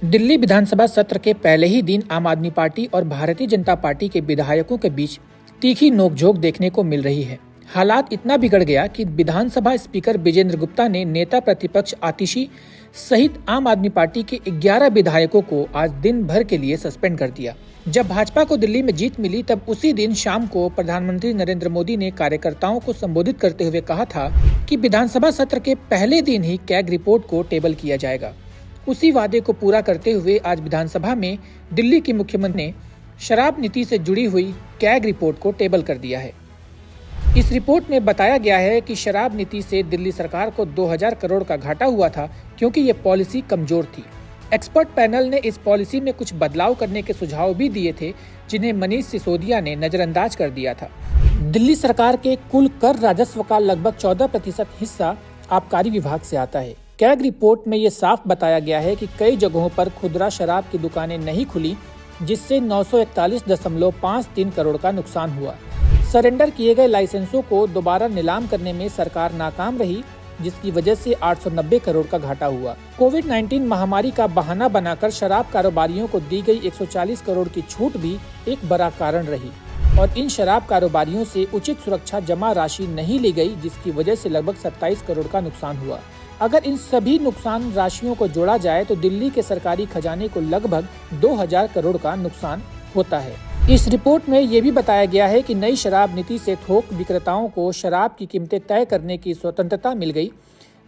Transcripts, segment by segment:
दिल्ली विधानसभा सत्र के पहले ही दिन आम आदमी पार्टी और भारतीय जनता पार्टी के विधायकों के बीच तीखी नोकझोंक देखने को मिल रही है। हालात इतना बिगड़ गया कि विधानसभा स्पीकर विजेंद्र गुप्ता ने नेता प्रतिपक्ष आतिशी सहित आम आदमी पार्टी के 11 विधायकों को आज दिन भर के लिए सस्पेंड कर दिया। जब भाजपा को दिल्ली में जीत मिली तब उसी दिन शाम को प्रधानमंत्री नरेंद्र मोदी ने कार्यकर्ताओं को संबोधित करते हुए कहा था कि विधानसभा सत्र के पहले दिन ही कैग रिपोर्ट को टेबल किया जाएगा। उसी वादे को पूरा करते हुए आज विधानसभा में दिल्ली की मुख्यमंत्री ने शराब नीति से जुड़ी हुई कैग रिपोर्ट को टेबल कर दिया है। इस रिपोर्ट में बताया गया है कि शराब नीति से दिल्ली सरकार को 2000 करोड़ का घाटा हुआ था क्योंकि ये पॉलिसी कमजोर थी। एक्सपर्ट पैनल ने इस पॉलिसी में कुछ बदलाव करने के सुझाव भी दिए थे जिन्हें मनीष सिसोदिया ने नजरअंदाज कर दिया था। दिल्ली सरकार के कुल कर राजस्व का लगभग 14% हिस्सा आबकारी विभाग से आता है। कैग रिपोर्ट में ये साफ बताया गया है कि कई जगहों पर खुदरा शराब की दुकानें नहीं खुली जिससे 941.53 करोड़ का नुकसान हुआ। सरेंडर किए गए लाइसेंसों को दोबारा नीलाम करने में सरकार नाकाम रही जिसकी वजह से 890 करोड़ का घाटा हुआ। कोविड-19 महामारी का बहाना बनाकर शराब कारोबारियों को दी गई 140 करोड़ की छूट भी एक बड़ा कारण रही और इन शराब कारोबारियों से उचित सुरक्षा जमा राशि नहीं ली गई जिसकी वजह से लगभग 27 करोड़ का नुकसान हुआ। अगर इन सभी नुकसान राशियों को जोड़ा जाए तो दिल्ली के सरकारी खजाने को लगभग 2000 करोड़ का नुकसान होता है। इस रिपोर्ट में ये भी बताया गया है कि नई शराब नीति से थोक विक्रेताओं को शराब की कीमतें तय करने की स्वतंत्रता मिल गई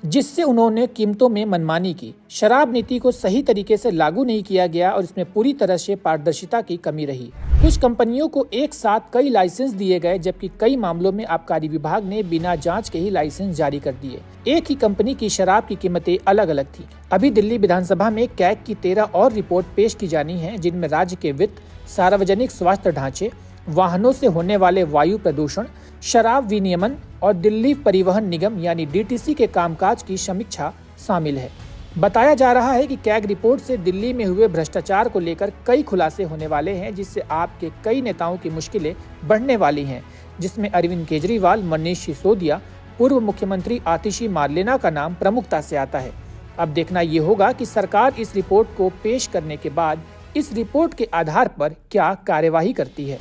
जिससे उन्होंने कीमतों में मनमानी की। शराब नीति को सही तरीके से लागू नहीं किया गया और इसमें पूरी तरह से पारदर्शिता की कमी रही। कुछ कंपनियों को एक साथ कई लाइसेंस दिए गए जबकि कई मामलों में आबकारी विभाग ने बिना जांच के ही लाइसेंस जारी कर दिए। एक ही कंपनी की शराब की कीमतें अलग अलग थी। अभी दिल्ली विधानसभा में कैग की 13 और रिपोर्ट पेश की जानी है जिनमें राज्य के वित्त, सार्वजनिक स्वास्थ्य ढांचे, वाहनों से होने वाले वायु प्रदूषण, शराब विनियमन और दिल्ली परिवहन निगम यानी डीटीसी के कामकाज की समीक्षा शामिल है। बताया जा रहा है कि कैग रिपोर्ट से दिल्ली में हुए भ्रष्टाचार को लेकर कई खुलासे होने वाले हैं जिससे आपके कई नेताओं की मुश्किलें बढ़ने वाली हैं जिसमें अरविंद केजरीवाल, मनीष सिसोदिया, पूर्व मुख्यमंत्री आतिशी मार्लेना का नाम प्रमुखता से आता है। अब देखना ये होगा कि सरकार इस रिपोर्ट को पेश करने के बाद इस रिपोर्ट के आधार पर क्या कार्यवाही करती है।